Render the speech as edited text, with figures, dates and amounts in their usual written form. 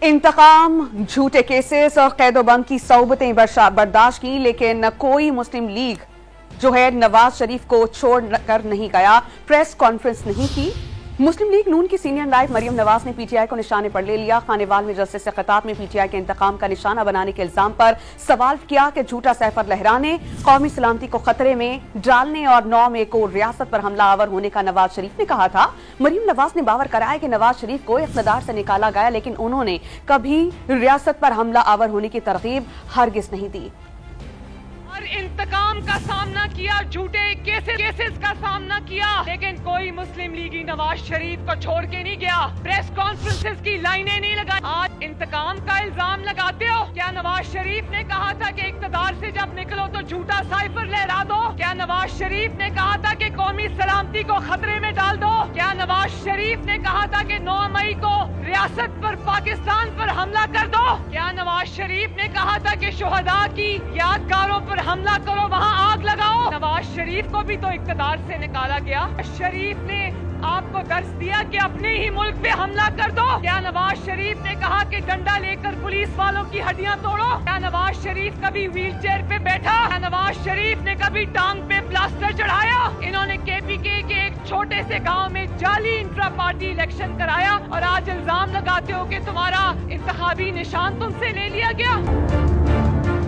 इंतकाम, झूठे केसेस और कैदोबंद की सौबतें बर्दाश्त की, लेकिन कोई मुस्लिम लीग जो है नवाज शरीफ को छोड़ कर नहीं गया। प्रेस कॉन्फ्रेंस नहीं की। मुस्लिम लीग नून की सीनियर नायब मरियम नवाज ने पीटीआई को निशाने पर ले लिया। खानेवाल में जस्टिस से खिताब में पीटीआई के इंतकाम का निशाना बनाने के इल्जाम पर सवाल किया कि झूठा सैफर लहराने, कौमी सलामती को खतरे में डालने और 9 मई को रियासत पर हमला आवर होने का नवाज शरीफ ने कहा था। मरियम नवाज ने बावर कराया कि नवाज शरीफ को इख्तिदार से निकाला गया, लेकिन उन्होंने कभी रियासत पर हमला आवर होने की तरगीब हरगिज नहीं दी। इंतकाम का सामना किया, झूठे केसेस का सामना किया, लेकिन कोई मुस्लिम लीगी नवाज शरीफ को छोड़ के नहीं गया। प्रेस कॉन्फ्रेंसेस की लाइनें नहीं लगाई। आज इंतकाम का इल्जाम लगाते हो। क्या नवाज शरीफ ने कहा था कि इख्तिदार से जब निकलो तो झूठा साइफर लहरा दो? क्या नवाज शरीफ ने कहा था कि कौमी सलामती को खतरे में डाल दो? क्या नवाज शरीफ ने कहा था कि 9 मई को रियासत पर, पाकिस्तान पर हमला कर दो? क्या नवाज शरीफ ने कहा था कि शुहदा की यादगारों पर हमला करो, वहाँ आग लगाओ? नवाज शरीफ को भी तो इख्तिदार से निकाला गया। शरीफ ने आपको दर्ज दिया कि अपने ही मुल्क पे हमला कर दो। क्या नवाज शरीफ ने कहा कि डंडा लेकर पुलिस वालों की हड्डियां तोड़ो? क्या नवाज शरीफ कभी व्हील चेयर पे बैठा? क्या नवाज शरीफ ने कभी टांग पे प्लास्टर चढ़ाया? इन्होंने केपीके के एक छोटे से गांव में जाली इंट्रा पार्टी इलेक्शन कराया और आज इल्जाम लगाते हो कि तुम्हारा इंतखाबी निशान तुमसे ले लिया गया।